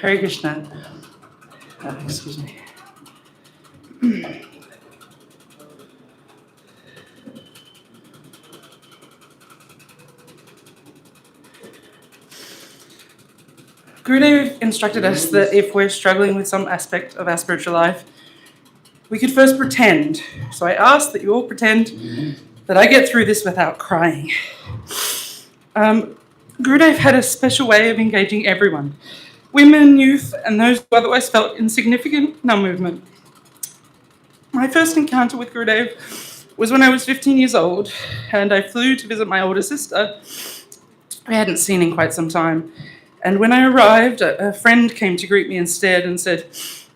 Hare Krishna. Excuse me. Gurudev instructed us that if we're struggling with some aspect of our spiritual life, we could first pretend. So I ask that you all pretend that I get through this without crying. Gurudev had a special way of engaging everyone, women, youth, and those who otherwise felt insignificant in our movement. My first encounter with Gurudev was when I was 15 years old, and I flew to visit my older sister I hadn't seen in quite some time. And when I arrived, a friend came to greet me instead and said,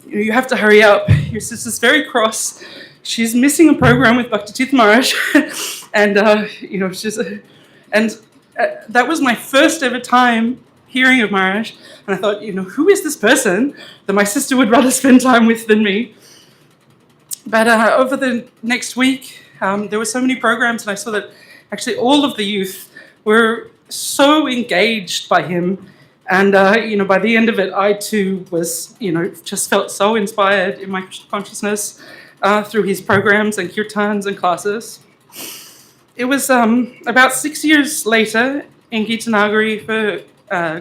"You have to hurry up. Your sister's very cross. She's missing a program with Bhakti Dhira Maharaj." And, that was my first ever time hearing of Maharaj. And I thought, who is this person that my sister would rather spend time with than me? But over the next week, there were so many programs, and I saw that actually all of the youth were so engaged by him. And, by the end of it, I too was, just felt so inspired in my consciousness through his programs and kirtans and classes. It was about 6 years later in Gitanagari for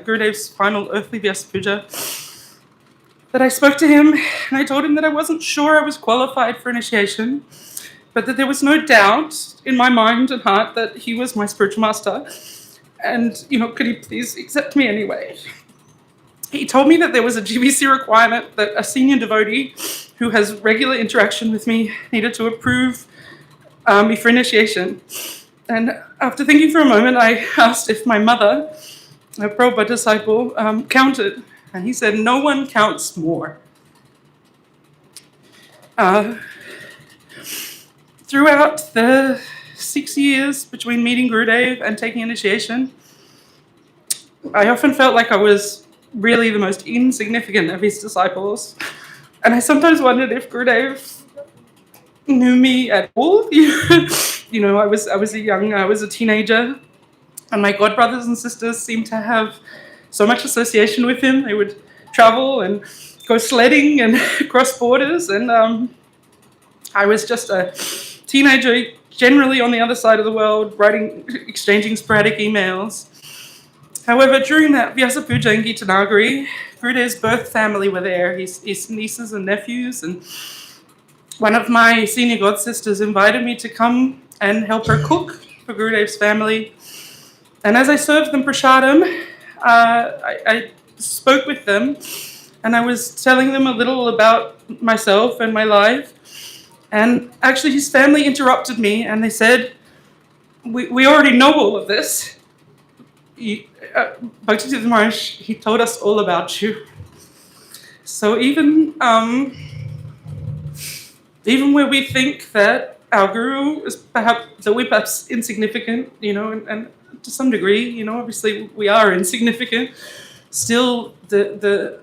Gurudev's final earthly Vyasa Puja that I spoke to him, and I told him that I wasn't sure I was qualified for initiation, but that there was no doubt in my mind and heart that he was my spiritual master. And, could he please accept me anyway? He told me that there was a GBC requirement that a senior devotee who has regular interaction with me needed to approve me for initiation. And after thinking for a moment, I asked if my mother, a Prabhupada disciple, counted. And he said, "No one counts more." Throughout the 6 years between meeting Gurudev and taking initiation, I often felt like I was really the most insignificant of his disciples. And I sometimes wondered if Gurudev knew me at all. I was a teenager, and my godbrothers and sisters seemed to have so much association with him. They would travel and go sledding and cross borders, and I was just a teenager, generally on the other side of the world, exchanging sporadic emails. However, during that Vyasa Puja in Gitanagari, Gurudev's birth family were there, his nieces and nephews, and one of my senior god sisters invited me to come and help her cook for Gurudev's family. And as I served them prasadam, I spoke with them, and I was telling them a little about myself and my life. And actually his family interrupted me, and they said, we already know all of this. Bhakti Dhira Maharaj, he told us all about you. So even where we think that our guru is perhaps insignificant, and to some degree, obviously we are insignificant, still the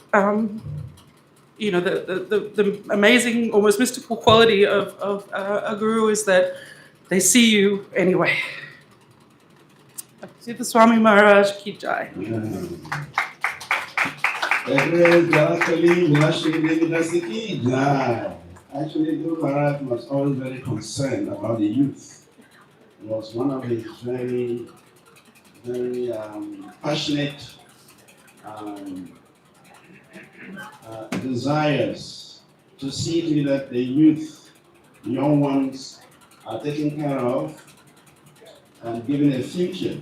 amazing, almost mystical quality of a guru is that they see you anyway. Bhakti Dhira Swami Maharaj ki jai. Actually, Guru Maharaj was always very concerned about the youth. It was one of his very, very passionate desires to see to it that the youth, the young ones, are taken care of and given a future.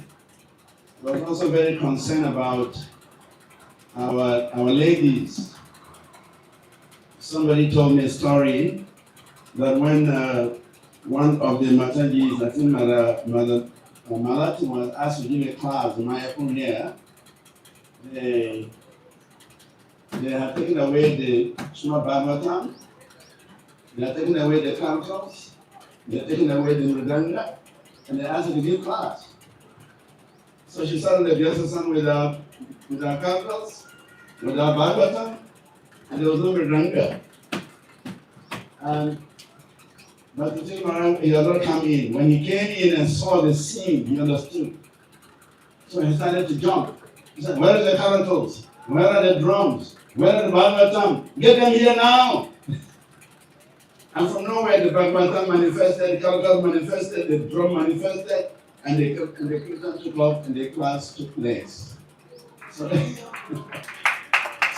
He was also very concerned about our ladies. Somebody told me a story that when one of the Matajis, I think Mother Malati, was asked to give a class in Mayapur here, they have taken away the Srimad Bhagavatam, they have taken away the councils, they have taken away the Mridanga, and they asked her to give class. So she sat in the Vyasa without councils, without Bhagavatam, and there was no Mridanga. And Bhakti Dhira Maharaj, he had not come in. When he came in and saw the scene, he understood. So he started to jump. He said, where are the caracals? Where are the drums? Where are the Bhagavatam? Get them here now. And from nowhere, the Bhagavatam manifested, the caracals manifested, the drum manifested, and the Kirtan took off, and the class took place. So,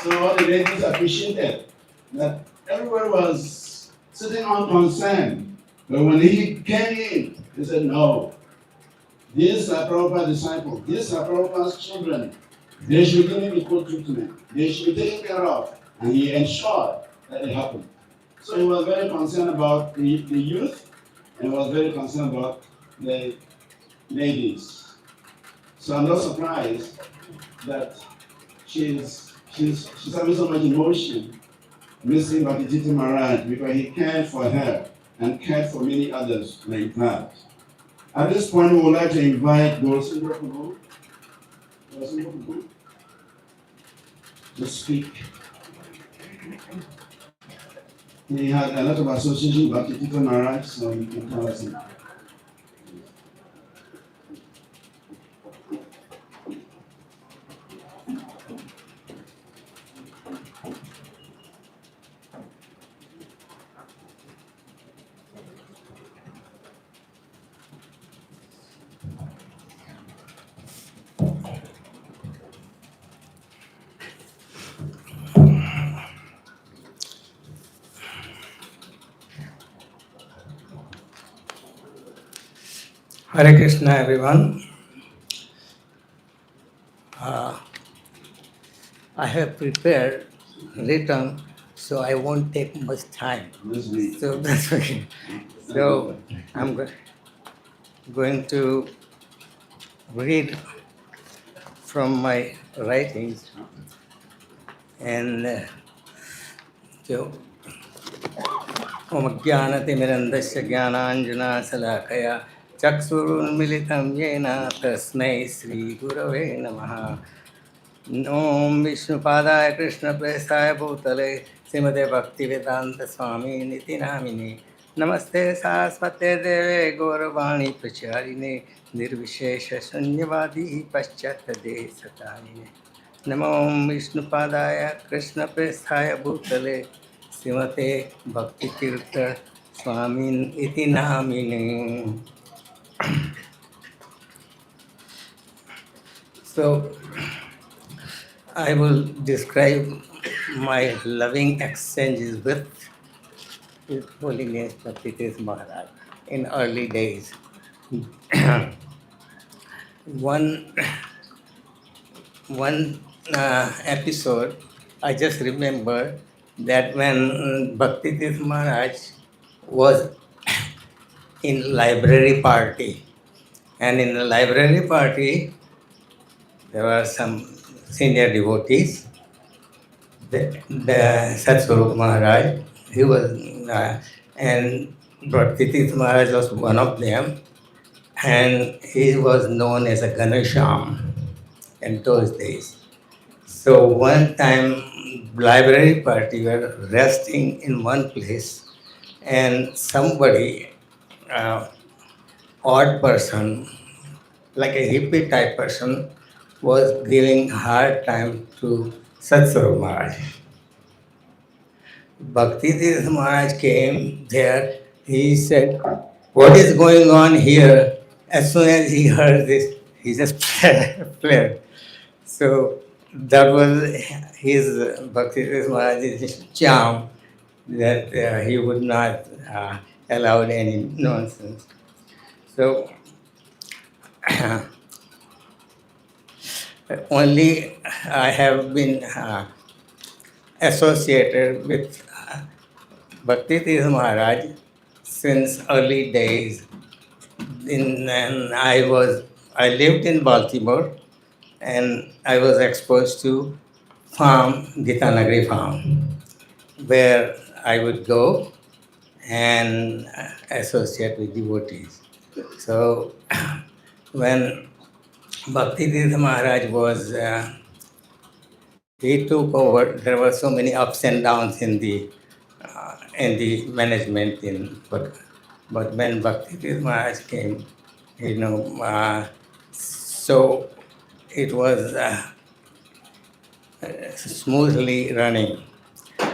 so all the ladies appreciated that everyone was sitting on concern. But when he came in, he said, no, these are Prabhupada's disciples, these are Prabhupada's children. They should be given equal treatment. They should be taken care of. And he ensured that it happened. So he was very concerned about the youth, and was very concerned about the ladies. So I'm not surprised that she's having so much emotion missing Bhakti Dhira Maharaj, because he cared for her and cared for many others like that. At this point, we would like to invite Dorsin Prabhu to speak. He had a lot of association with Bhakti Dhira Maharaj, so he can tell us. Hare Krishna, everyone. I have prepared, written, so I won't take much time. So that's okay. So I'm going to read from my writings, and so Om Jnanatimirandasya Jnananjana Salakaya Chaksurunmilitam Yena Tasmai Sri Gurave Namaha. Om Vishnupadaya Krishna Prestaya Bhutale Srimate Bhaktivedanta Swami Niti Namine Namaste Saraswate Deve Gauravani Pracharine Nirvishesha Sunyavadi Paschatade Satanine Namo Vishnupadaya Krishna Prestaya Bhutale Srimate Bhakti Tirtha Swami Iti Namine. So I will describe my loving exchanges with His Holiness Bhakti Dhira Maharaj in early days. One episode, I just remember that when Bhakti Dhira Maharaj was in library party, and in the library party there were some senior devotees. The Satsvarup Maharaj, he was, and Bhakti Dhira Maharaj was one of them, and he was known as a Ganesham in those days. So one time, library party were resting in one place, and somebody, odd person, like a hippie type person, was giving hard time to Satsvarup Maharaj. Bhakti Dhira Maharaj came there. He said, "What is going on here?" As soon as he heard this, he just fled. So that was his Bhakti Dhira Maharaj's charm, that he would not allow any nonsense. So only I have been associated with Bhakti Dhira Maharaj since early days. I lived in Baltimore, and I was exposed to Gitanagari farm, where I would go and associate with devotees. So when Bhakti Dhira Maharaj was, he took over. There were so many ups and downs in the management but when Bhakti Dhira Maharaj came, so it was smoothly running.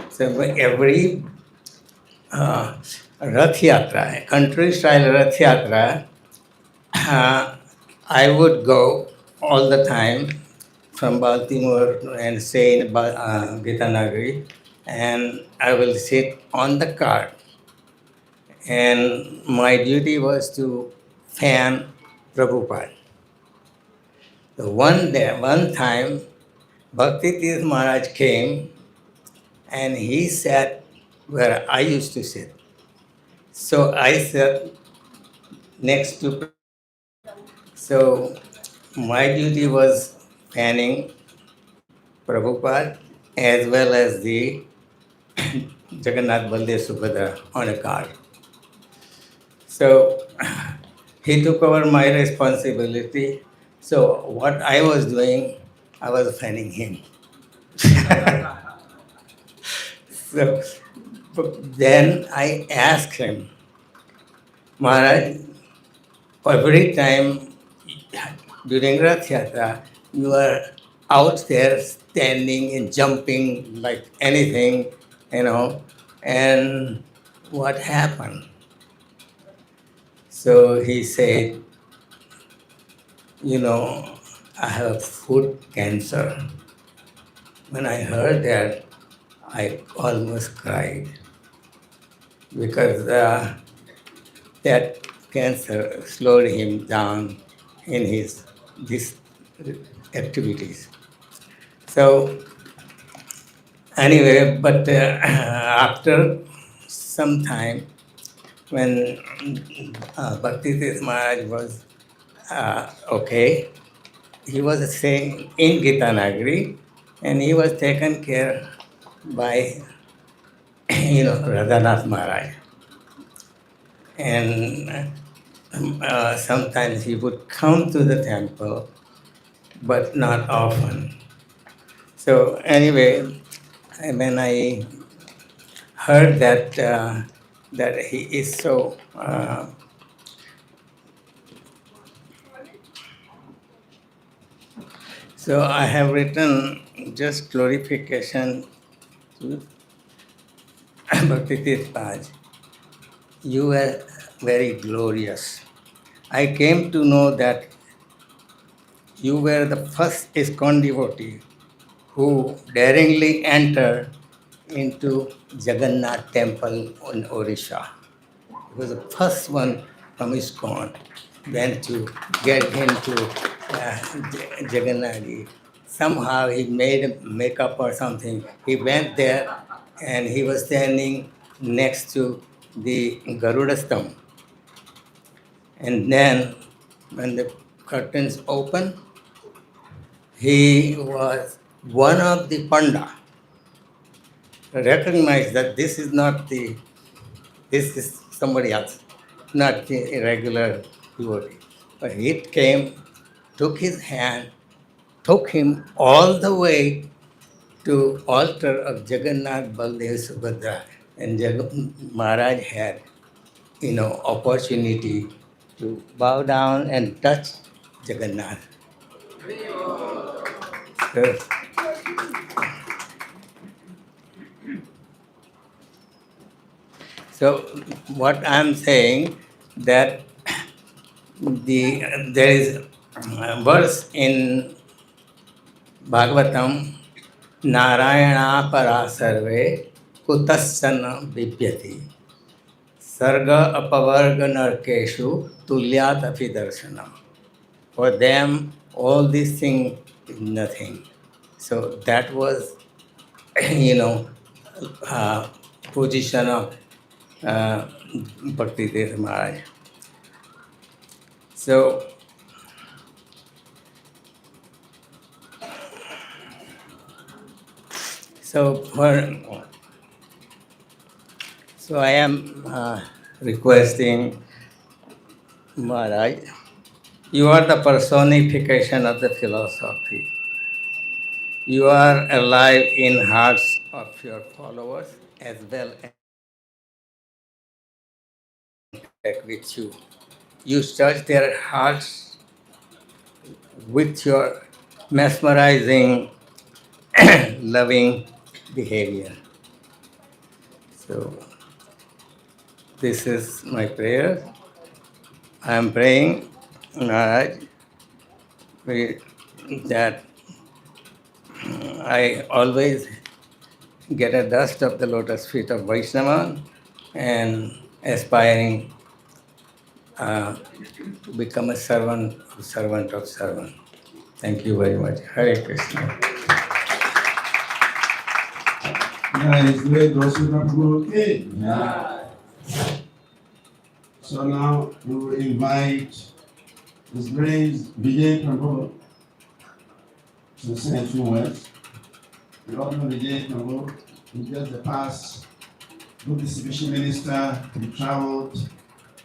So every Rath Yatra, country style Rath Yatra, I would go all the time from Baltimore and stay in Gitanagari, and I will sit on the cart. And my duty was to fan Prabhupada. So one time, Bhakti Dhira Maharaj came and he sat where I used to sit. So I sat next to. So my duty was fanning Prabhupada as well as the Jagannath Baldev Subhadra on a cart. So he took over my responsibility. So what I was doing, I was fanning him. So then I asked him, Maharaj, every time during Rath Yatra, you are out there standing and jumping like anything, and what happened? So he said, I have food cancer. When I heard that, I almost cried because that cancer slowed him down in his these activities. So anyway, but after some time, when Bhakti Tirth Maharaj was okay, he was staying in Gitanagari, and he was taken care by Radhanath Maharaj. And sometimes he would come to the temple, but not often. So anyway, when I heard that he is so so I have written just glorification to Bhakti Tirth Maharaj. You were very glorious. I came to know that you were the first ISKCON devotee who daringly entered into Jagannath temple in Odisha. He was the first one from ISKCON then to get into Jagannath. Somehow he made a makeup or something. He went there and he was standing next to the Garuda Stambha. And then when the curtains opened, he was one of the Panda. Recognized that this is somebody else, not the regular devotee. But he came, took his hand, took him all the way to altar of Jagannath Baldev Subhadra, and Maharaj had, opportunity to bow down and touch Jagannath. So, so what I'm saying that there is a verse in Bhagavatam, Narayana para sarve kutasana bibhyati sarga apavarga narkeshu tulyat api darshanam. For them, all these things is nothing. So that was, position of Bhakti Dhira Maharaj. So I am requesting Maharaj, you are the personification of the philosophy. You are alive in hearts of your followers as well as with you. You touch their hearts with your mesmerizing loving behavior. So this is my prayer. I am praying, Maharaj, that I always get a dust of the lotus feet of Vaishnava and aspiring to become a servant of servant. Thank you very much. Hare Krishna. Nice, great, Roshi Prabhu. Okay. So now we will invite His Grace Vijay Prabhu to say a few words. We all know Vijay Prabhu. He's just the past book distribution minister. He traveled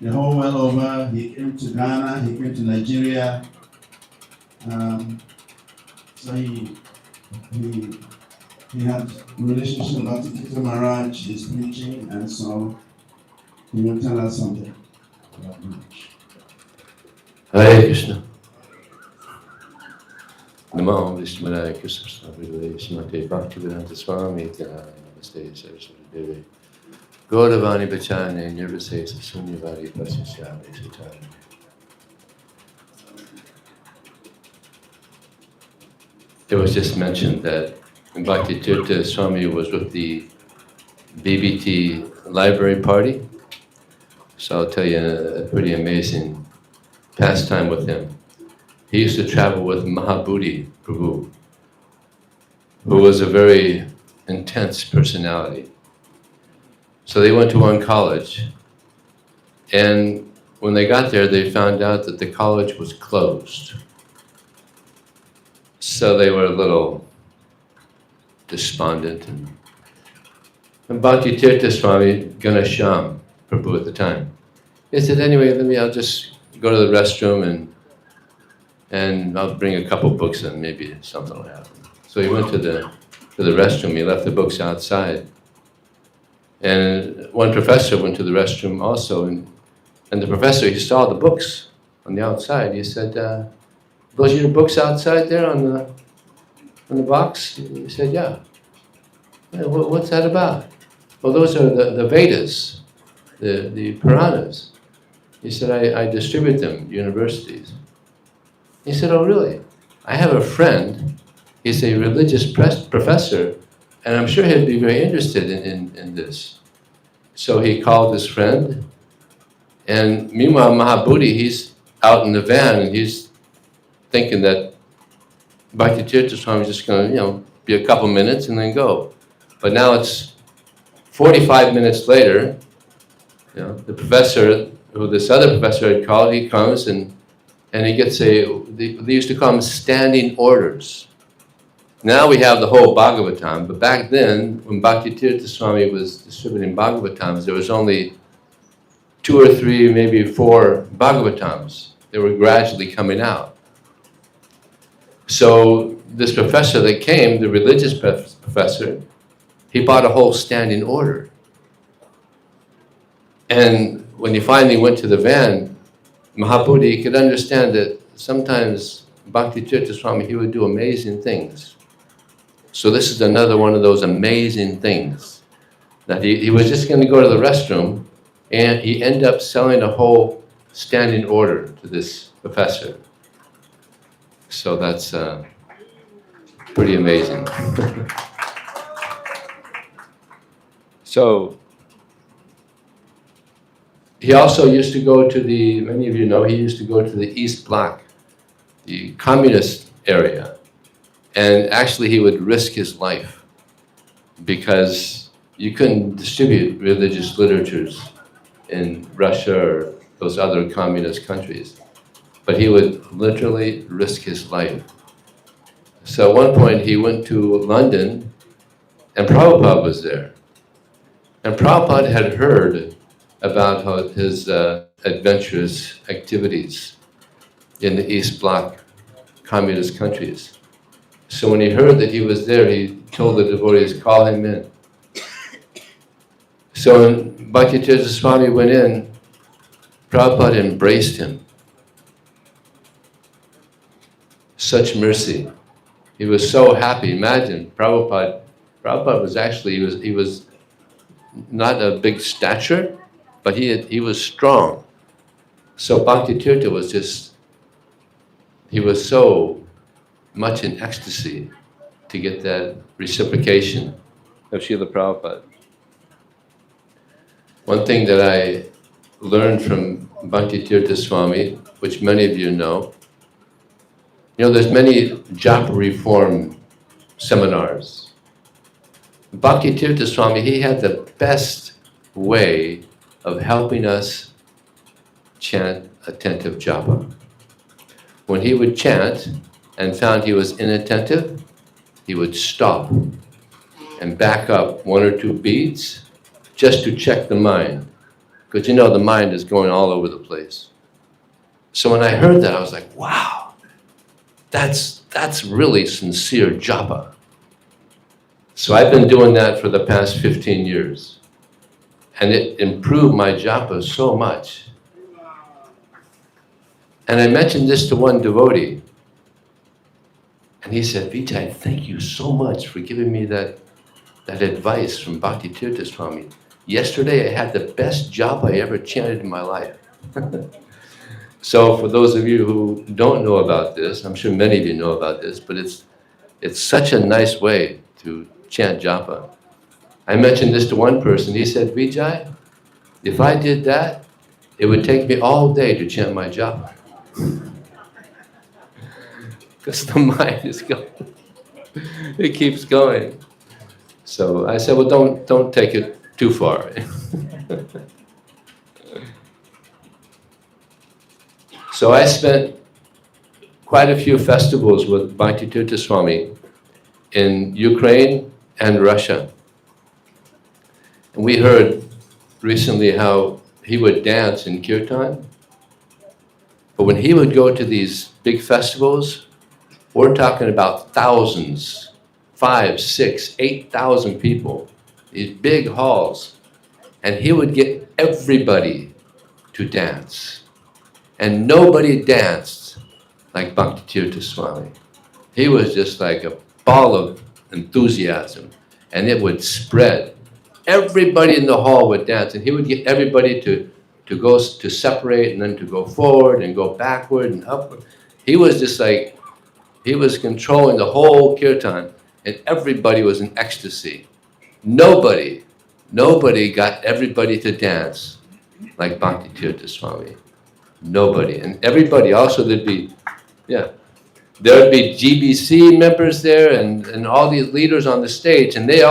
the whole world over. He came to Ghana, he came to Nigeria. So he had relationship with Bhakti Dhira Maharaj, his preaching, and so he will tell us something. Hare Krishna. Namo Vishmaraya Krishna Vidve Smate Bhakti Dhira Swami Namaste Saraswati Devi Gauravani Bachane Nirvase Sunyavadi Pasishami Sutani. It was just mentioned that Bhakti Dhira Swami was with the BBT library party. So I'll tell you a pretty amazing pastime with him. He used to travel with Mahabodhi Prabhu, who was a very intense personality. So they went to one college, and when they got there, they found out that the college was closed. So they were a little despondent. And Bhakti Dhira Swami, Ganesham Prabhu at the time, he said, anyway, I'll just go to the restroom and I'll bring a couple books and maybe something will happen. So he went to the restroom, he left the books outside. And one professor went to the restroom also, and the professor, he saw the books on the outside. He said, those are your books outside there on the box? He said, yeah. What's that about? Well, those are the Vedas, the Puranas. He said, I distribute them, universities. He said, oh, really? I have a friend, he's a religious professor, and I'm sure he'd be very interested in this. So he called his friend, and meanwhile, Mahabodhi, he's out in the van, and he's thinking that Bhakti Dhira Swami is just going to, be a couple minutes and then go. But now it's 45 minutes later, the professor, who this other professor had called, he comes and he gets they used to call them standing orders. Now we have the whole Bhagavatam, but back then, when Bhakti Dhira Swami was distributing Bhagavatams, there was only 2 or 3, maybe 4 Bhagavatams. They were gradually coming out. So this professor that came, the religious professor, he bought a whole standing order. And when he finally went to the van, Mahabodhi could understand that sometimes Bhakti Dhira Swami, he would do amazing things. So this is another one of those amazing things, that he was just going to go to the restroom, and he ended up selling a whole standing order to this professor. So that's pretty amazing. So he also used to go to many of you know, he used to go to the East Bloc, the communist area. And actually he would risk his life because you couldn't distribute religious literatures in Russia or those other communist countries. But he would literally risk his life. So at one point he went to London and Prabhupada was there. And Prabhupada had heard about his adventurous activities in the East Bloc communist countries. So when he heard that he was there, he told the devotees, call him in. So when Bhakti Dhira Swami went in, Prabhupada embraced him. Such mercy. He was so happy. Imagine, Prabhupada was actually, he was not a big stature, but he was strong. So Bhakti Tirtha was just, he was so much in ecstasy to get that reciprocation of Srila Prabhupada. One thing that I learned from Bhakti Tirtha Swami, which many of you know, there's many japa reform seminars. Bhakti Tirtha Swami, he had the best way of helping us chant attentive japa. When he would chant and found he was inattentive, he would stop and back up 1 or 2 beats just to check the mind. Because the mind is going all over the place. So when I heard that, I was like, wow, that's really sincere japa. So I've been doing that for the past 15 years. And it improved my japa so much. And I mentioned this to one devotee. And he said, Vijay, thank you so much for giving me that advice from Bhakti Tirtha Swami. Yesterday I had the best japa I ever chanted in my life. So for those of you who don't know about this, I'm sure many of you know about this, but it's such a nice way to chant japa. I mentioned this to one person. He said, Vijay, if I did that, it would take me all day to chant my japa. Because the mind is going. It keeps going. So I said, well, don't take it too far. So I spent quite a few festivals with Bhakti Tirtha Swami in Ukraine and Russia. And we heard recently how he would dance in kirtan. But when he would go to these big festivals, we're talking about thousands, 5, 6, 8,000 people, these big halls. And he would get everybody to dance. And nobody danced like Bhakti Tirtha Swami. He was just like a ball of enthusiasm, and it would spread. Everybody in the hall would dance, and he would get everybody to go to separate and then to go forward and go backward and upward. He was just like, he was controlling the whole kirtan, and everybody was in ecstasy. Nobody got everybody to dance like Bhakti Tirtha Swami. Nobody. And everybody also, there'd be GBC members there and all these leaders on the stage, and they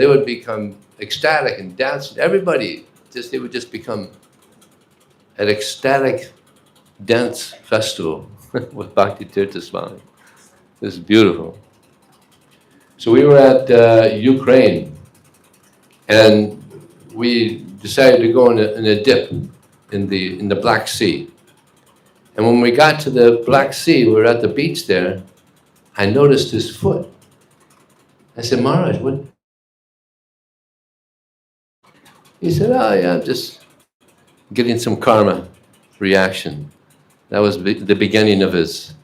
would become ecstatic and dance. Everybody, they would just become an ecstatic dance festival with Bhakti Tirtha Swami. It was beautiful. So we were at Ukraine, and we decided to go in a dip in the Black Sea. And when we got to the Black Sea, we were at the beach there, I noticed his foot. I said, Maharaj, what? He said, oh yeah, I'm just getting some karma reaction. That was the beginning of his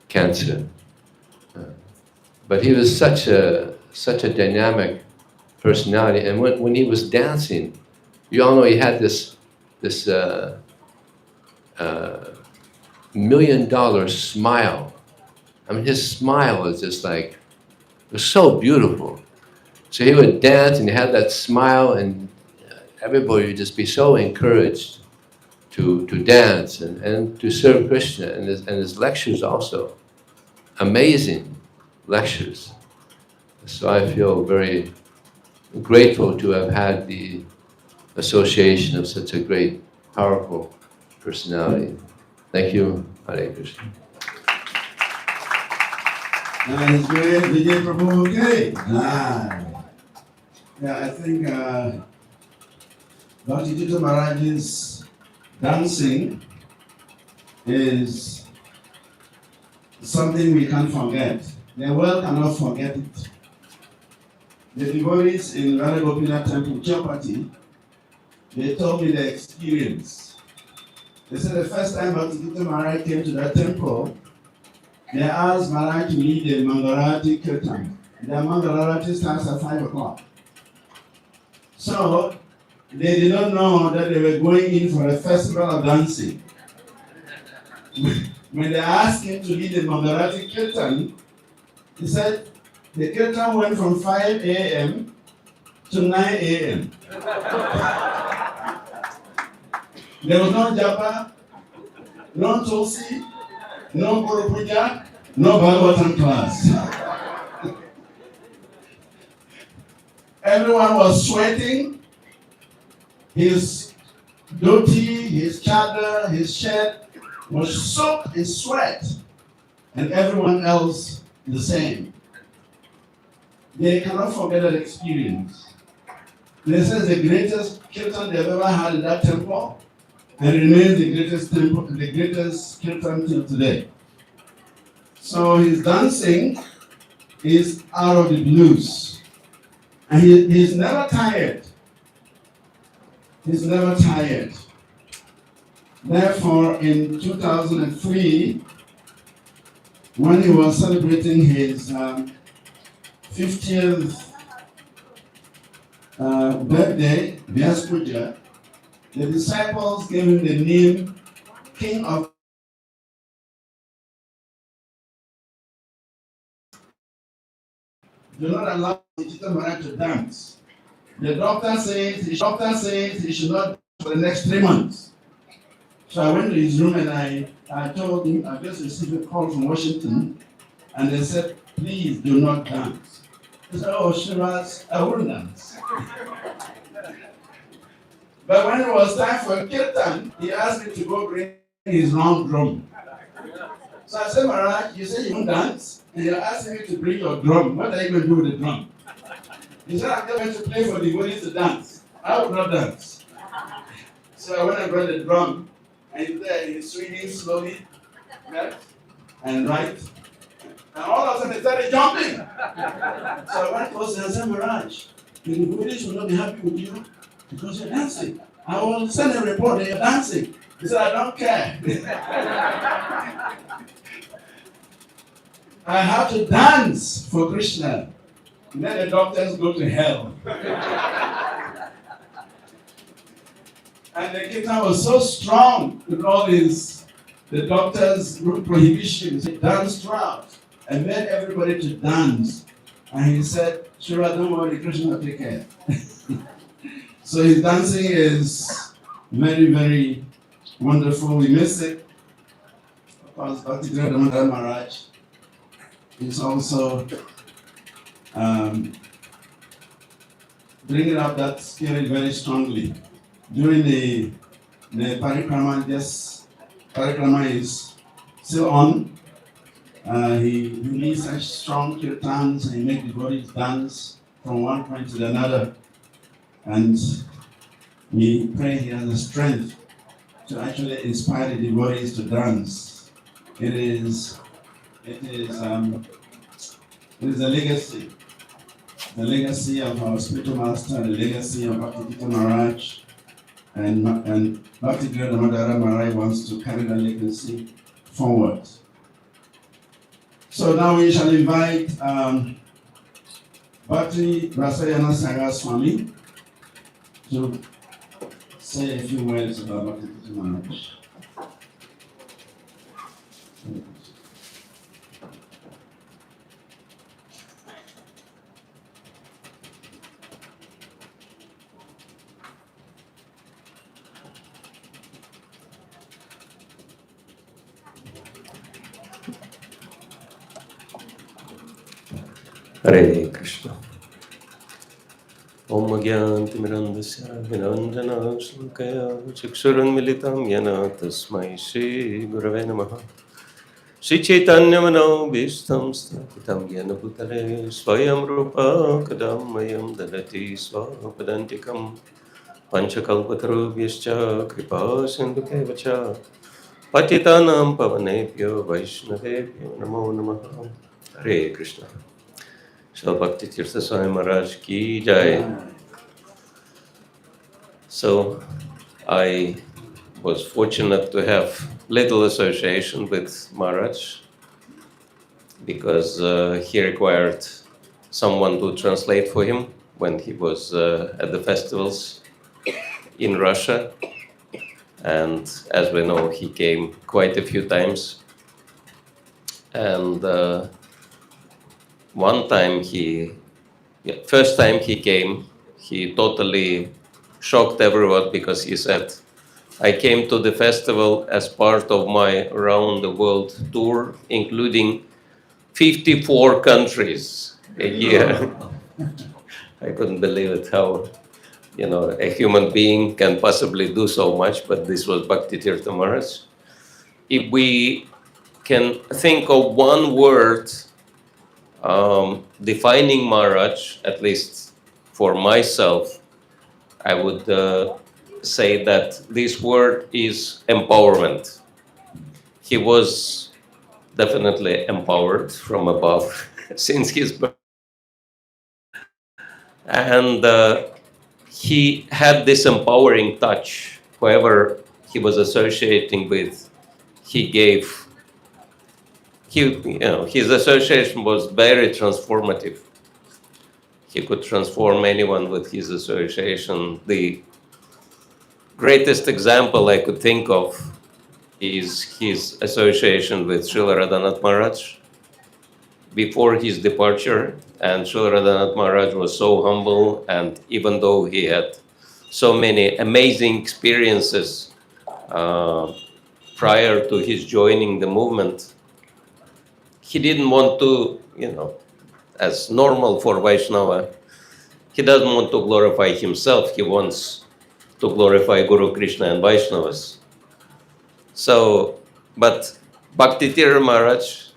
cancer. But he was such a dynamic personality. And when he was dancing, you all know he had this $1 million smile. I mean, his smile was just like, it was so beautiful. So he would dance and he had that smile, and everybody would just be so encouraged to dance and to serve Krishna, and his lectures also. Amazing lectures. So I feel very grateful to have had the association of such a great, powerful personality. Thank you, Hare Krishna. Nice, great. Vijay Prabhu, okay. Yeah, I think Bhakti Tirtha Maharaj's dancing is something we can't forget. The world cannot forget it. The devotees in Radha Gopinath Temple, Chapati, they told me their experience. They said the first time Bhakti Dhira Damodara came to that temple, they asked Maharaj to lead the Mangalarati Kirtan. The Mangalarati starts at 5 o'clock. So they did not know that they were going in for a festival of dancing. When they asked him to lead the Mangalarati Kirtan, he said the Kirtan went from 5 a.m. to 9 a.m. There was no japa, no tulsi, no Guru Puja, no Bhagavatam class. Everyone was sweating. His dhoti, his chadar, his shirt was soaked in sweat, and everyone else the same. They cannot forget that experience. This is the greatest kirtan they've ever had in that temple, and remains the greatest temple, the greatest kirtan till today. So his dancing is out of the blues, and he's never tired. He's never tired. Therefore, in 2003, when he was celebrating his 50th birthday, Vyas Puja, the disciples gave him the name King of. Do not allow Chita Maharaj to dance. The doctor says he should not for the next 3 months. So I went to his room and I told him, I just received a call from Washington, and they said, please do not dance. He said, oh, Shiraz, I won't dance. But when it was time for kirtan, he asked me to go bring his long drum. So I said, Maharaj, you say you won't dance, and you're asking me to bring your drum. What are you going to do with the drum? He said, I'm going to play for the devotees to dance. I will not dance. So I went and brought the drum, and he's there, he's swinging slowly, left and right. And all of a sudden, he started jumping. So I went close and I said, Maharaj, the devotees will not be happy with you because you're dancing. I will send a report that you're dancing. He said, I don't care. I have to dance for Krishna. And then the doctors go to hell. And the kirtan was so strong with all the doctors' prohibitions. He danced throughout and made everybody to dance. And he said, Shura, don't worry, Krishna will take care. So his dancing is very, very wonderful. We miss it. Of course, Bhakti Dhira Damodara Maharaj is also bringing up that spirit very strongly. During the parikrama, parikrama is still on. He released such strong kirtans and he made the bodies dance from one point to another. And we pray he has the strength to actually inspire the devotees to dance. It is a legacy. The legacy of our spiritual master, the legacy of Bhakti Dhira Maharaj, and Bhakti Dhira Damodara Maharaj wants to carry the legacy forward. So now we shall invite Bhakti Dhira Swami to say a few words about Bhakti Dhira Maharaj. Hare Krishna. Om Gyantimirandasya Vinanjana Shlokaya Chakshurunmilitam Yana Tasmai Shri Gurave Namaha. Shri Chaitanya Mano Bhishtam Sthapitam Yana Bhutale Swayam Rupa Kadamayam Dalati Swapadantikam Panchakalpatarubhyascha Kripa Sindhukevacha Patitanam Pavanebhyo Vaishnavebhyo Namo Namaha. Hare Krishna. So Bhakti Dhira Swami Maharaj ki jai. So I was fortunate to have little association with Maharaj. because he required someone to translate for him when he was at the festivals in Russia. And as we know, he came quite a few times. And one time first time he came, he totally shocked everyone because he said, I came to the festival as part of my round the world tour, including 54 countries a year. I couldn't believe it, how a human being can possibly do so much, but this was Bhakti Tirtha Maharaj. If we can think of one word defining Maharaj, at least for myself, I would say that this word is empowerment. He was definitely empowered from above since his birth. And he had this empowering touch. Whoever he was associating with, his association was very transformative. He could transform anyone with his association. The greatest example I could think of is his association with Srila Radhanath Maharaj before his departure. And Srila Radhanath Maharaj was so humble, and even though he had so many amazing experiences prior to his joining the movement, he didn't want to, as normal for Vaishnava, he doesn't want to glorify himself. He wants to glorify Guru Krishna and Vaishnavas. So, but Bhakti Dhira Maharaj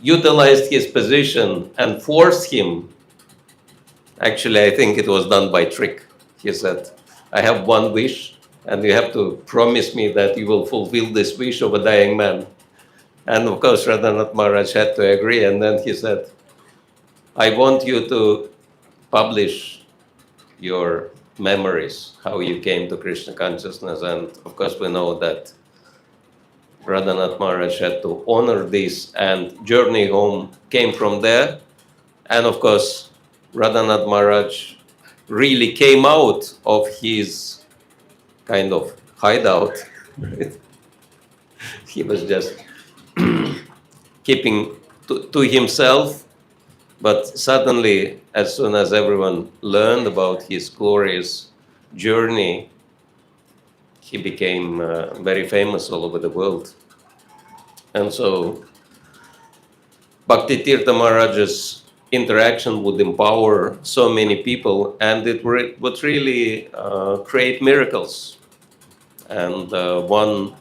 utilized his position and forced him. Actually, I think it was done by trick. He said, I have one wish, and you have to promise me that you will fulfill this wish of a dying man. And of course, Radhanath Maharaj had to agree, and then he said, I want you to publish your memories, how you came to Krishna consciousness. And of course, we know that Radhanath Maharaj had to honor this, and journey home came from there. And of course, Radhanath Maharaj really came out of his kind of hideout. He was just keeping to himself, but suddenly, as soon as everyone learned about his glorious journey, he became very famous all over the world. And so Bhakti Tirtha Maharaj's interaction would empower so many people, and it would really create miracles. And one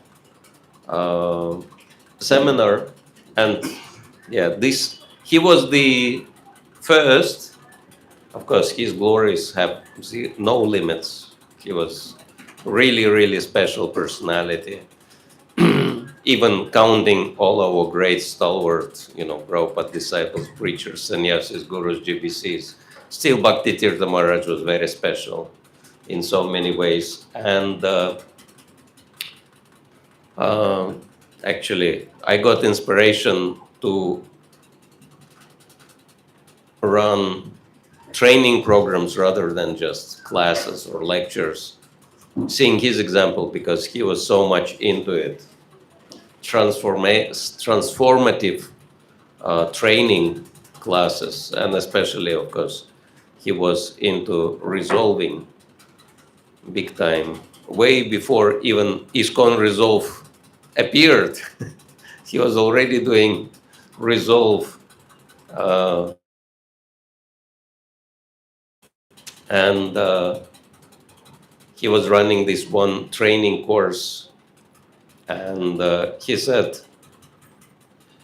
seminar, and he was the first. Of course, his glories have no limits. He was really, really special personality. Even counting all our great stalwart, Prabhupada disciples, preachers, sannyasis, gurus, GBCs, still Bhakti Tirtha Maharaj was very special in so many ways. And actually, I got inspiration to run training programs rather than just classes or lectures, seeing his example, because he was so much into it. Transformative training classes, and especially, of course, he was into resolving big time, way before even ISKCON Resolve appeared. He was already doing Resolve, and he was running this one training course. And he said,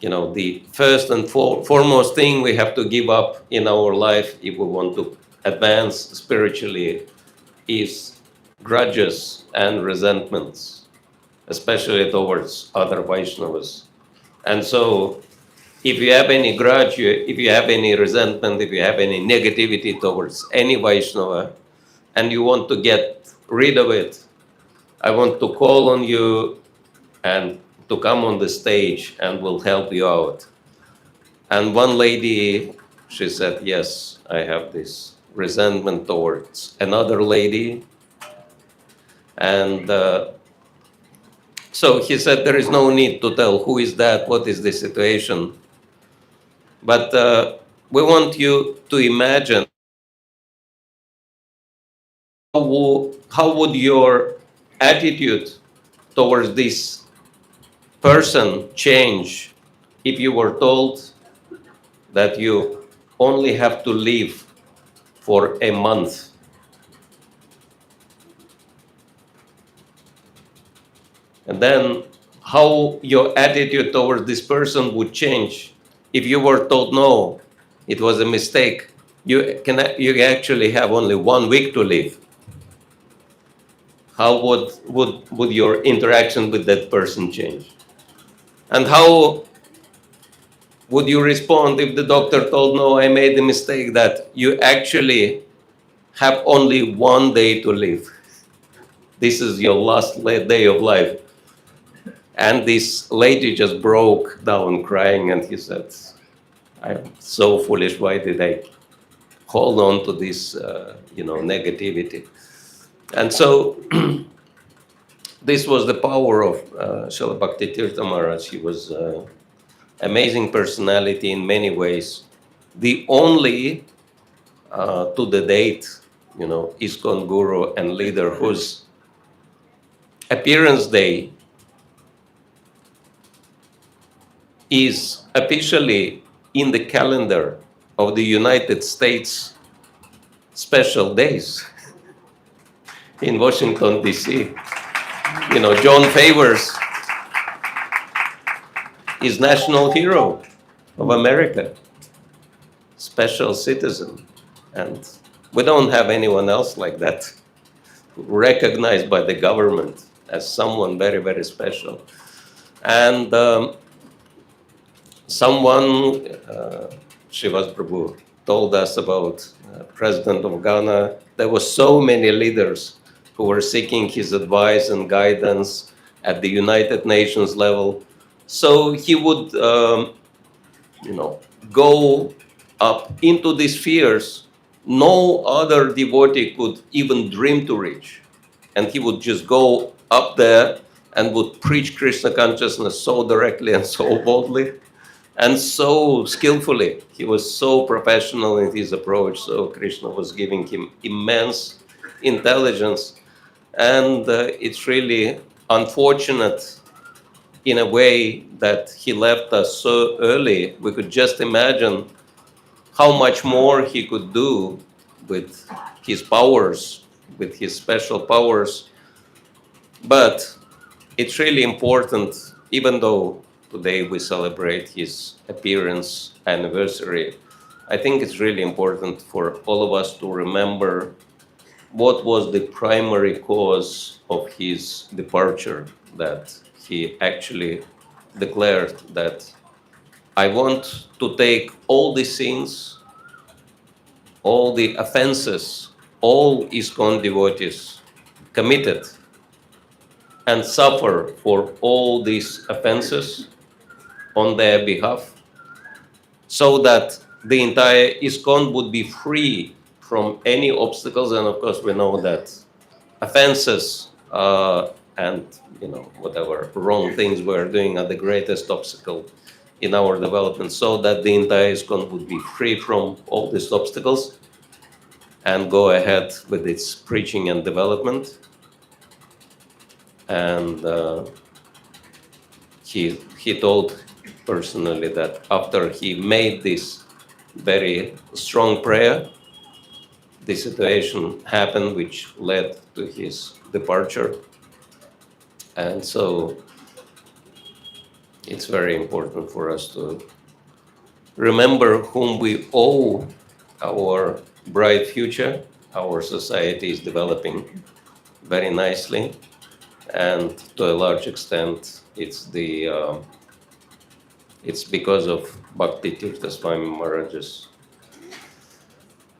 the first and foremost thing we have to give up in our life if we want to advance spiritually is grudges and resentments, especially towards other Vaishnavas. And so if you have any grudge, if you have any resentment, if you have any negativity towards any Vaishnava, and you want to get rid of it, I want to call on you and to come on the stage, and we'll help you out. And one lady, she said, yes, I have this resentment towards another lady. And so he said, there is no need to tell who is that, what is the situation. But we want you to imagine how would your attitude towards this person change if you were told that you only have to live for a month. And then how your attitude towards this person would change if you were told, no, it was a mistake. You actually have only 1 week to live. How would your interaction with that person change? And how would you respond if the doctor told, no, I made the mistake that you actually have only 1 day to live? This is your last day of life. And this lady just broke down crying, and he said, I'm so foolish. Why did I hold on to this, negativity? And so this was the power of Srila Bhakti Tirtha Maharaj. He was amazing personality in many ways. The only, to the date, ISKCON guru and leader whose appearance day is officially in the calendar of the United States special days in Washington, D.C. John Favors is national hero of America, special citizen. And we don't have anyone else like that, recognized by the government as someone very, very special. And someone, Shivas Prabhu, told us about President of Ghana. There were so many leaders who were seeking his advice and guidance at the United Nations level. So he would, go up into these spheres no other devotee could even dream to reach. And he would just go up there and would preach Krishna consciousness so directly and so boldly and so skillfully. He was so professional in his approach. So Krishna was giving him immense intelligence. And it's really unfortunate in a way that he left us so early. We could just imagine how much more he could do with his powers, with his special powers. But it's really important, even though today we celebrate his appearance anniversary, I think it's really important for all of us to remember what was the primary cause of his departure, that he actually declared that I want to take all the sins, all the offenses, all ISKCON devotees committed and suffer for all these offenses on their behalf, so that the entire ISKCON would be free from any obstacles. And of course, we know that offenses and whatever wrong things we're doing are the greatest obstacle in our development, so that the entire ISKCON would be free from all these obstacles and go ahead with its preaching and development. And he told personally that after he made this very strong prayer, the situation happened which led to his departure. And so it's very important for us to remember whom we owe our bright future. Our society is developing very nicely, and to a large extent, it's because of Bhakti Tirtha Swami Maharaj's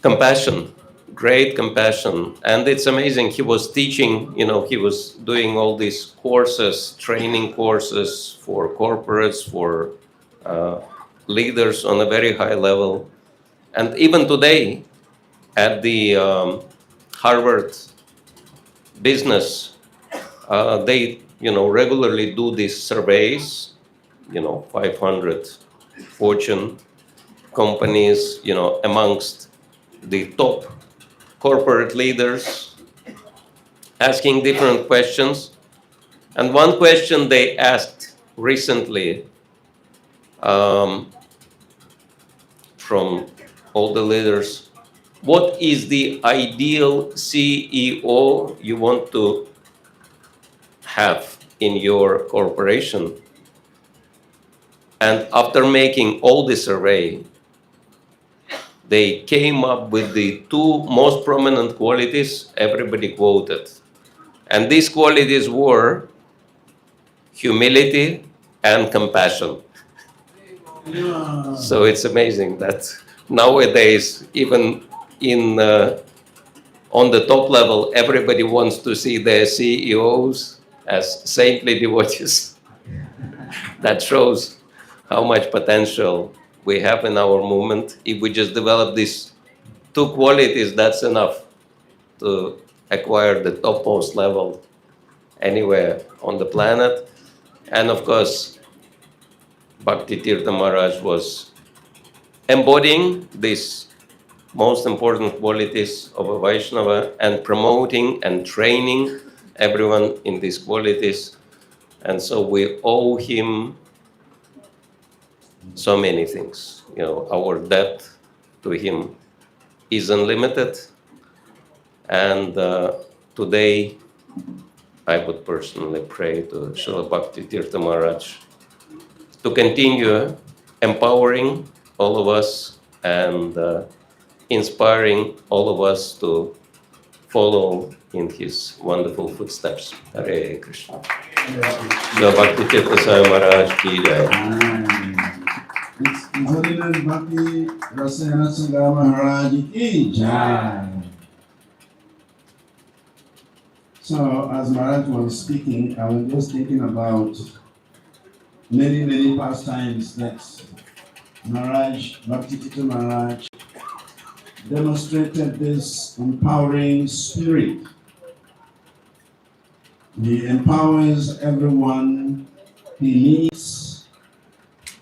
compassion, great compassion. And it's amazing, he was teaching, he was doing all these courses, training courses for corporates, for leaders on a very high level. And even today, at the Harvard Business, they regularly do these surveys, 500 Fortune companies, amongst the top corporate leaders, asking different questions. And one question they asked recently from all the leaders: what is the ideal CEO you want to have in your corporation? And after making all the survey, they came up with the two most prominent qualities everybody quoted. And these qualities were humility and compassion. Yeah. So it's amazing that nowadays, even in on the top level, everybody wants to see their CEOs as saintly devotees. That shows how much potential we have in our movement. If we just develop these two qualities, that's enough to acquire the topmost level anywhere on the planet. And of course, Bhakti Tirtha Maharaj was embodying these most important qualities of a Vaishnava and promoting and training everyone in these qualities. And so we owe him so many things. Our debt to him is unlimited. And today, I would personally pray to Srila Bhakti Tirtha Maharaj to continue empowering all of us and inspiring all of us to follow in his wonderful footsteps. Hare Krishna. Srila Bhakti Tirtha Swami Maharaj ki jai. His Holiness Bhakti Dhira Maharaj ki jai. So, as Maharaj was speaking, I was just thinking about many pastimes that Maharaj, Bhakti Tirtha Maharaj, demonstrated this empowering spirit. He empowers everyone he meets,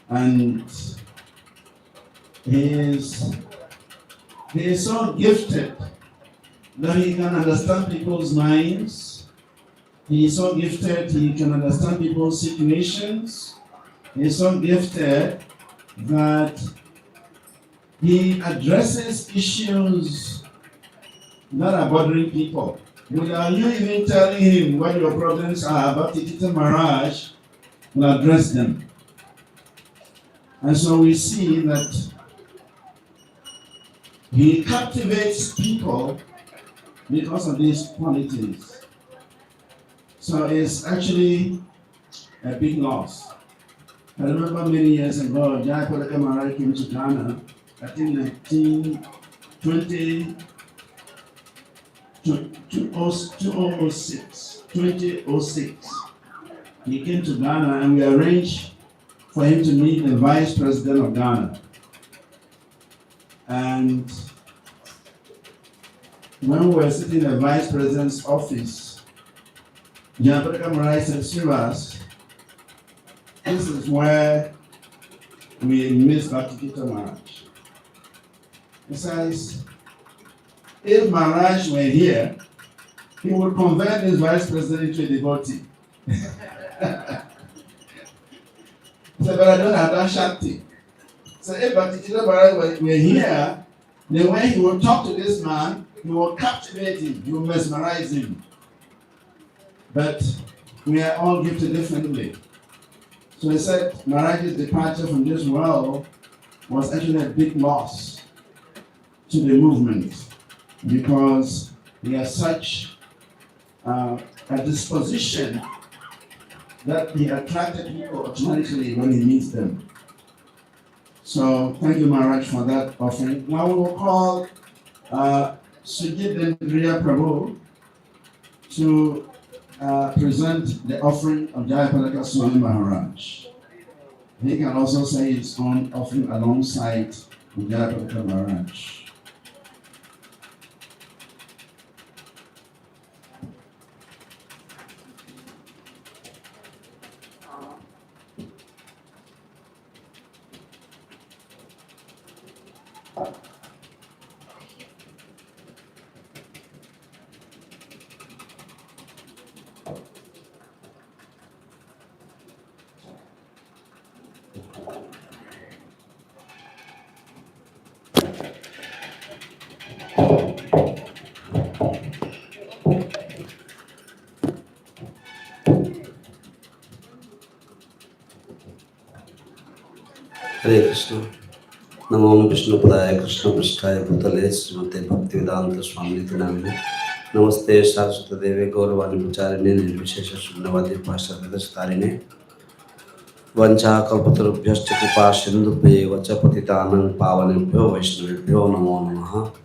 and he is so gifted that he can understand people's minds. He is so gifted, he can understand people's situations. He is so gifted that he addresses issues that are bothering people. Without you even telling him what your problems are, Bhakti Tirtha Maharaj will address them. And so we see that he captivates people because of these qualities. So it's actually a big loss. I remember many years ago, Jayapalaka Maharaj came to Ghana, I think 2006. He came to Ghana and we arranged for him to meet the Vice President of Ghana. And when we were sitting in the Vice President's office, Jayapalaka Maharaj said, Srivas, this is where we miss Bhakti Tirtha Maharaj. He says, if Maharaj were here, he would convert this Vice President into a devotee. He said, but I don't have that Shakti. So if Bhakti Tirtha Maharaj were here, then when he would talk to this man, he will captivate him, he will mesmerize him. But we are all gifted differently. So he said Maharaj's departure from this world was actually a big loss to the movement because he has such a disposition that he attracted people automatically when he meets them. So thank you, Maharaj, for that offering. Now we will call Sujit Dendriya Prabhu to present the offering of Jayapalaka Swami Maharaj. He can also say his own offering alongside Mangalacarana Maharaj. Hare Krishna. Namo Vishnu Padaya Krishna Prasthaya Bhutale Srimate Bhakti Dhira Swami Namine. Namaste Saraswati Devi Gauravani Pacharine Nirvishesha Shunyavadi Pashavedastarine. Vancha Kalpatarubhyascha Kripa Sindhubhye Vachapatitanang Pavanebhyo Vaishnavibhyo Namo Namaha.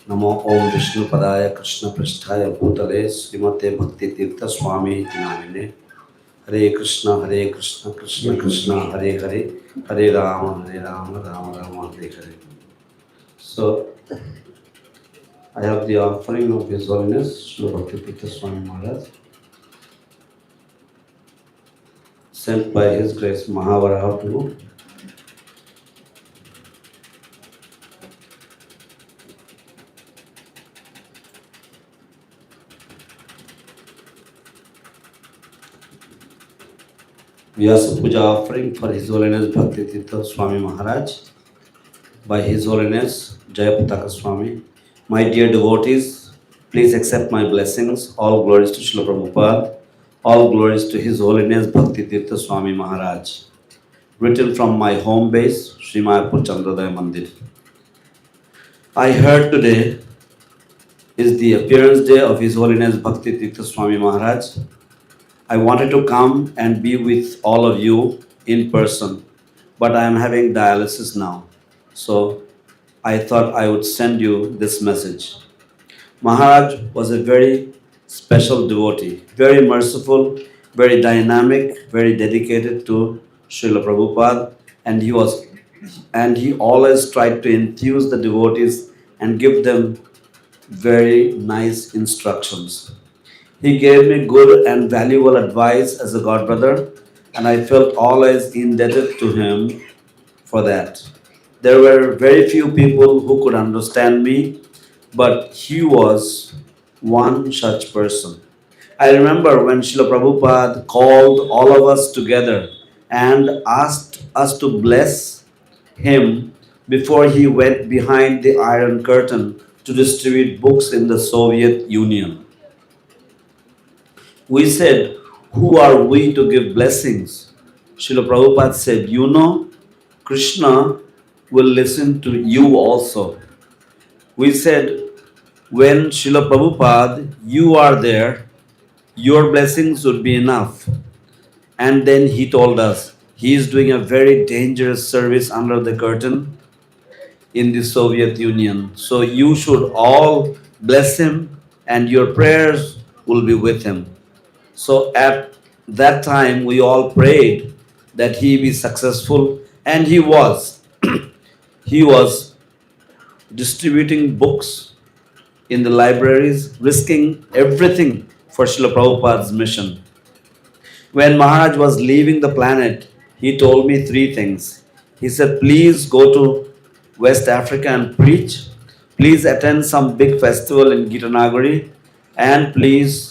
Namo Om Vishnu Padaya Krishna Prasthaya Bhutale Srimate Bhakti Tirtha Swami Namine. Hare Krishna, Krishna Krishna, Hare Hare, Hare Rama, Rama Rama, Hare Hare. So, I have the offering of His Holiness, Srila Bhakti Dhira Swami Maharaj, sent by His Grace Mahavaraha to Vyasa Puja offering for His Holiness Bhakti Dhira Swami Maharaj by His Holiness Jayapataka Swami. My dear devotees, please accept my blessings. All glories to Srila Prabhupada. All glories to His Holiness Bhakti Dhira Swami Maharaj. Written from my home base, Sri Mayapur Chandrodaya Mandir. I heard today is the appearance day of His Holiness Bhakti Dhira Swami Maharaj. I wanted to come and be with all of you in person, but I am having dialysis now. So I thought I would send you this message. Maharaj was a very special devotee, very merciful, very dynamic, very dedicated to Srila Prabhupada, and he always tried to enthuse the devotees and give them very nice instructions. He gave me good and valuable advice as a godbrother, and I felt always indebted to him for that. There were very few people who could understand me, but he was one such person. I remember when Srila Prabhupada called all of us together and asked us to bless him before he went behind the Iron Curtain to distribute books in the Soviet Union. We said, who are we to give blessings? Srila Prabhupada said, you know, Krishna will listen to you also. We said, when Srila Prabhupada, you are there, your blessings would be enough. And then he told us, he is doing a very dangerous service under the curtain in the Soviet Union. So you should all bless him and your prayers will be with him. So at that time, we all prayed that he be successful, and he was. He was distributing books in the libraries, risking everything for Srila Prabhupada's mission. When Maharaj was leaving the planet, he told me three things. He said, please go to West Africa and preach. Please attend some big festival in Gitanagari, and please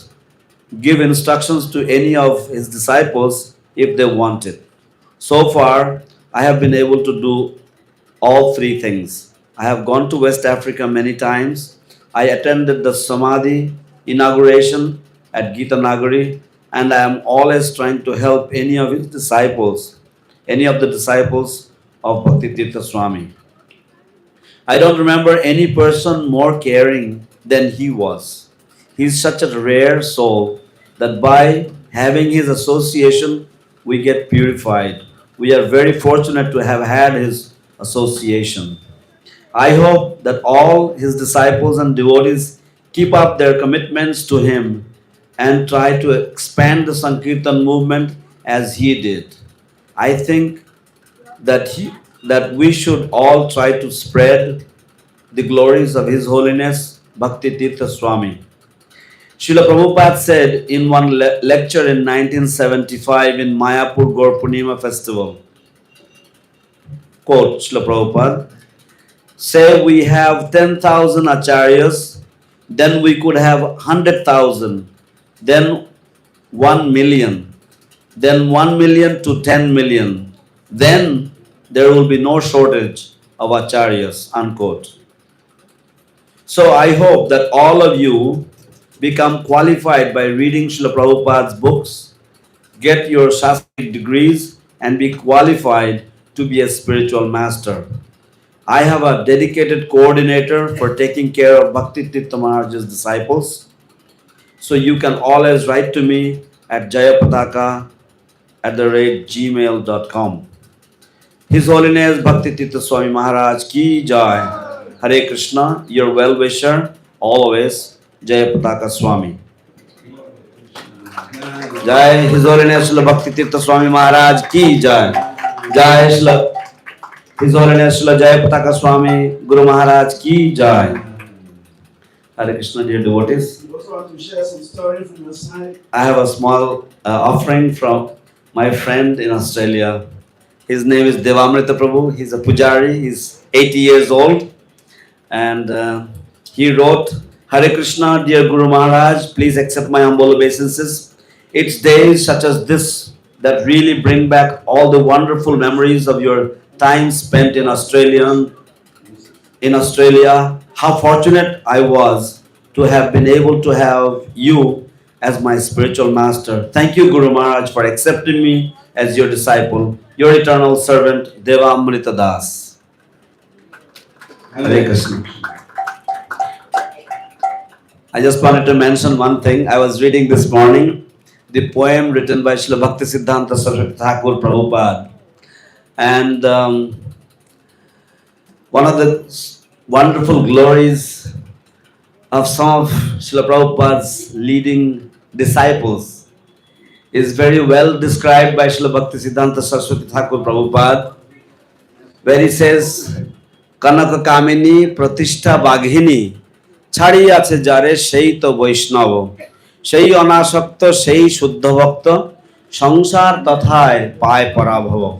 give instructions to any of his disciples if they want it. So far, I have been able to do all three things. I have gone to West Africa many times. I attended the Samadhi inauguration at Gita Nagari, and I am always trying to help any of his disciples, any of the disciples of Bhakti Dhira Swami. I don't remember any person more caring than he was. He is such a rare soul that by having his association, we get purified. We are very fortunate to have had his association. I hope that all his disciples and devotees keep up their commitments to him and try to expand the Sankirtan movement as he did. I think that we should all try to spread the glories of His Holiness Bhakti Dhira Swami. Srila Prabhupada said in one lecture in 1975 in Mayapur Gaur Purnima festival, quote Srila Prabhupada, say we have 10,000 acharyas, then we could have 100,000, then 1 million, then 1 million to 10 million. Then there will be no shortage of acharyas, unquote. So I hope that all of you become qualified by reading Srila Prabhupada's books, get your Shastric degrees, and be qualified to be a spiritual master. I have a dedicated coordinator for taking care of Bhakti Dhira Maharaj's disciples. So you can always write to me at jayapataka@gmail.com. His Holiness Bhakti Dhira Swami Maharaj ki jai. Hare Krishna, your well-wisher, always, Jayapataka Swami. Jai His Holiness Srila Bhakti Dhira Swami Maharaj ki jai. Jai Srila His Holiness Srila Jayapataka Swami Guru Maharaj ki jai. Hare Krishna, dear devotees. You also want to share some story from your side? I have a small offering from my friend in Australia. His name is Devamrita Prabhu. He's a pujari. He's 80 years old. And he wrote, Hare Krishna, dear Guru Maharaj, please accept my humble obeisances. It's days such as this that really bring back all the wonderful memories of your time spent in Australia. How fortunate I was to have been able to have you as my spiritual master. Thank you, Guru Maharaj, for accepting me as your disciple, your eternal servant, Devamrita Das. Hare Krishna. I just wanted to mention one thing. I was reading this morning the poem written by Srila Bhakti Siddhanta Saraswati Thakur Prabhupada. And one of the wonderful glories of some of Srila Prabhupada's leading disciples is very well described by Srila Bhakti Siddhanta Saraswati Thakur Prabhupada, where he says, Kanaka Kamini Pratishtha Baghini Chhadi ache jare sei to Vaishnava sei anasakta sei shuddha bhakta sangsar tathay pai parabhava.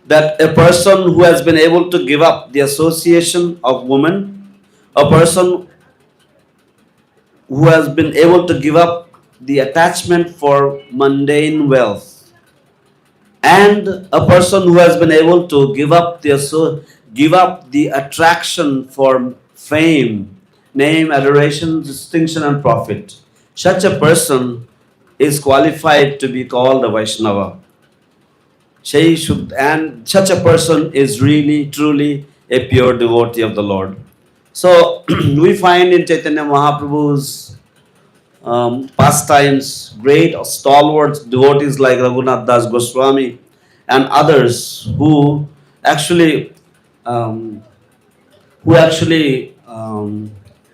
That a person who has been able to give up the association of women, a person who has been able to give up the attachment for mundane wealth, and a person who has been able to give up the attraction for fame, name, adoration, distinction, and profit. Such a person is qualified to be called a Vaishnava. And such a person is really, truly a pure devotee of the Lord. So we find in Chaitanya Mahaprabhu's pastimes great stalwart devotees like Raghunath Das Goswami and others who actually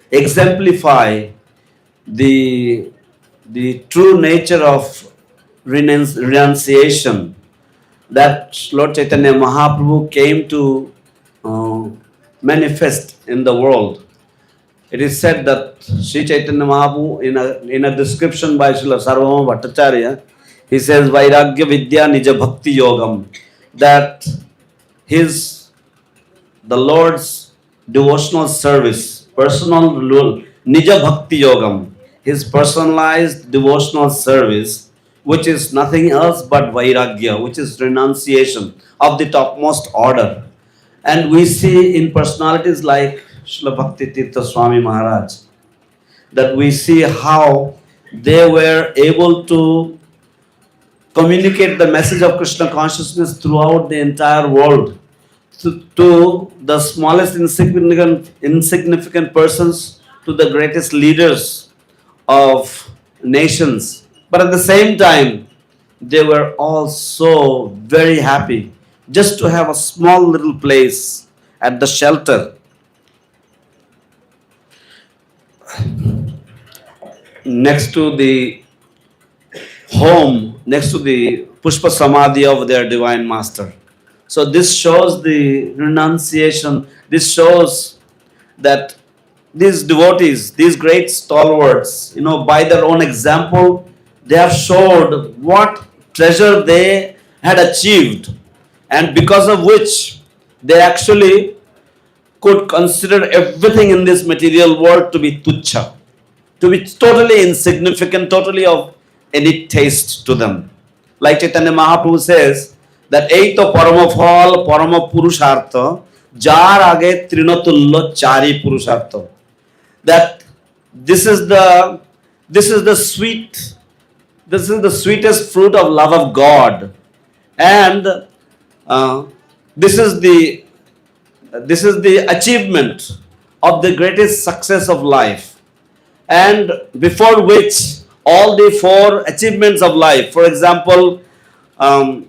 exemplify the true nature of renunciation that Lord Chaitanya Mahaprabhu came to manifest in the world. It is said that Sri Chaitanya Mahaprabhu, in a description by Srila Sarvabhauma Bhattacharya, he says, Vairagya Vidya Nija Bhakti Yogam, that the Lord's devotional service, personal Nija Bhakti Yogam, his personalized devotional service, which is nothing else but Vairagya, which is renunciation of the topmost order. And we see in personalities like Srila Bhakti Dhira Swami Maharaj, that we see how they were able to communicate the message of Krishna consciousness throughout the entire world to the smallest insignificant persons, to the greatest leaders of nations. But at the same time, they were all so very happy just to have a small little place at the shelter. Next to the home, next to the Pushpa Samadhi of their Divine Master. So this shows the renunciation. This shows that these devotees, these great stalwarts, by their own example, they have showed what treasure they had achieved, and because of which they actually could consider everything in this material world to be tuchha, to be totally insignificant, totally of any taste to them. Like Chaitanya Mahaprabhu says that Eito Parama Phal Parama Purushartha Jar Age Trinatullo Chari Purushartha. That this is the this is the sweet this is the sweetest fruit of love of God, and uh, this is the this is the achievement of the greatest success of life, and before which all the four achievements of life, for example, um,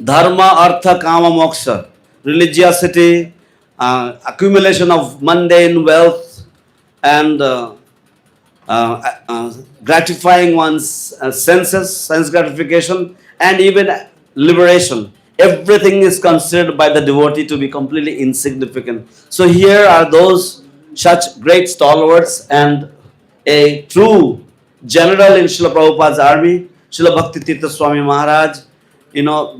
dharma, artha, kama, moksha, religiosity, accumulation of mundane wealth, and gratifying one's senses, sense gratification, and even liberation. Everything is considered by the devotee to be completely insignificant. So here are those such great stalwarts and a true general in Srila Prabhupada's army, Srila Bhakti Dhira Swami Maharaj,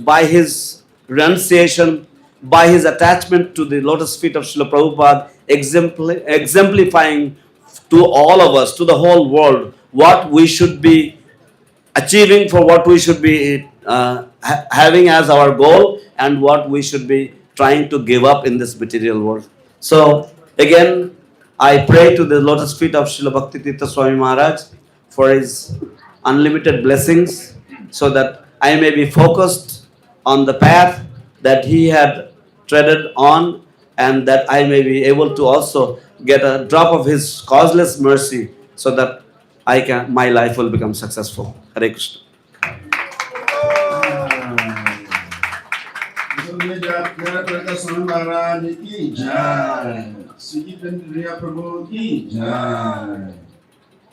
by his renunciation, by his attachment to the lotus feet of Srila Prabhupada, exemplifying to all of us, to the whole world, what we should be achieving, for what we should be having as our goal, and what we should be trying to give up in this material world. So, again, I pray to the lotus feet of Srila Bhakti Dhira Swami Maharaj for his unlimited blessings, so that I may be focused on the path that he had treaded on, and that I may be able to also get a drop of his causeless mercy, so that my life will become successful. Hare Krishna. Swami Maharaj ki jai. Dhira Prabhu ki jai.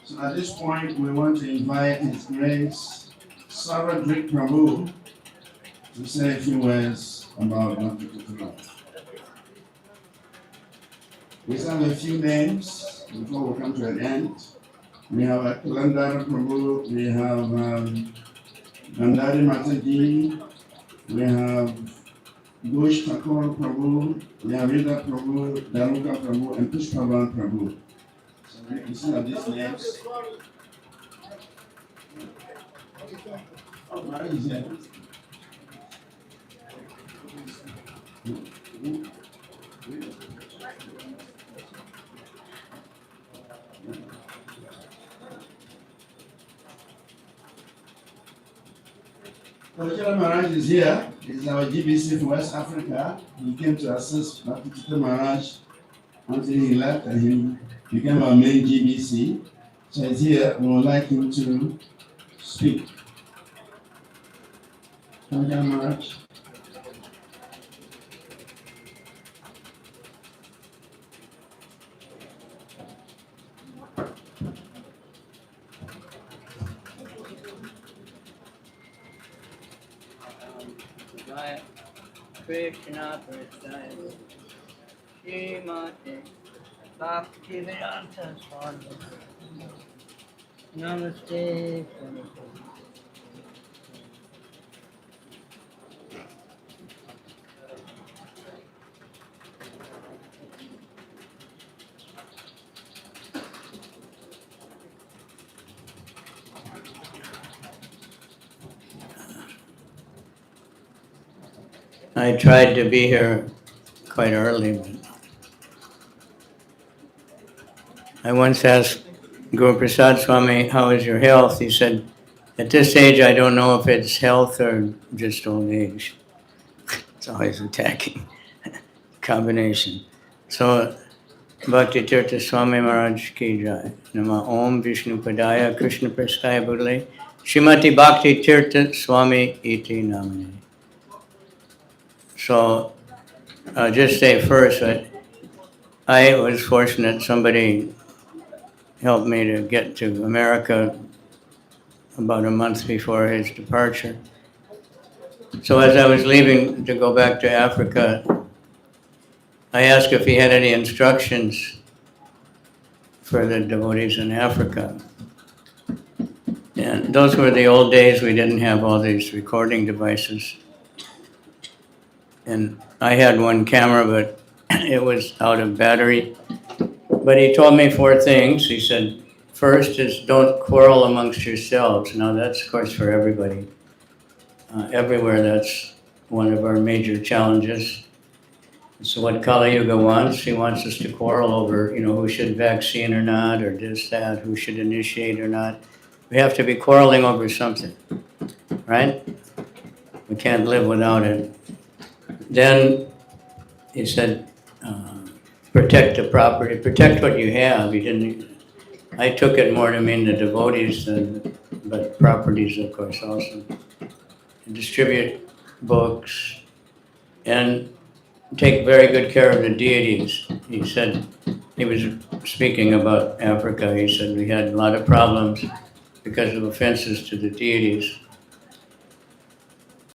So at this point, we want to invite His Grace Saradrik Prabhu to say a few words about Bhakti Dhira. We have a few names before we come to an end. We have Kalandara Prabhu, we have Gandhari Mataji, we have Ghosh Thakur Prabhu, we have Rida Prabhu, Daruka Prabhu, and Pushpavan Prabhu. So you see of these names. Oh, Mary is here. Dhira Maharaj is here. He's our GBC from West Africa. He came to assist Bhakti Dhira Maharaj until he left, and he became our main GBC. So he's here. We would like him to speak. Dhira Maharaj. Krishna Prasad Srimati Bhakti Dhira Swami Namaste. I tried to be here quite early, but I once asked Guru Prasad Swami, how is your health? He said, at this age, I don't know if it's health or just old age. It's always attacking combination. So, Bhakti Tirtha Swami Maharaj ki jai. Nama Om Vishnu Padaya Krishna Prasthaya Budale Srimati Bhakti Tirtha Swami Iti Namane. So, I'll just say first that I was fortunate somebody helped me to get to America about a month before his departure. So as I was leaving to go back to Africa, I asked if he had any instructions for the devotees in Africa. And those were the old days. We didn't have all these recording devices. And I had one camera, but it was out of battery. But he told me 4 things. He said, first is don't quarrel amongst yourselves. Now that's, of course, for everybody. Everywhere, that's one of our major challenges. So what Kali Yuga wants, he wants us to quarrel over, who should vaccine or not, or this, that, who should initiate or not. We have to be quarreling over something, right? We can't live without it. Then he said, protect the property, protect what you have. I took it more to mean the devotees, but properties, of course, also. And distribute books and take very good care of the deities. He said, he was speaking about Africa. He said we had a lot of problems because of offenses to the deities.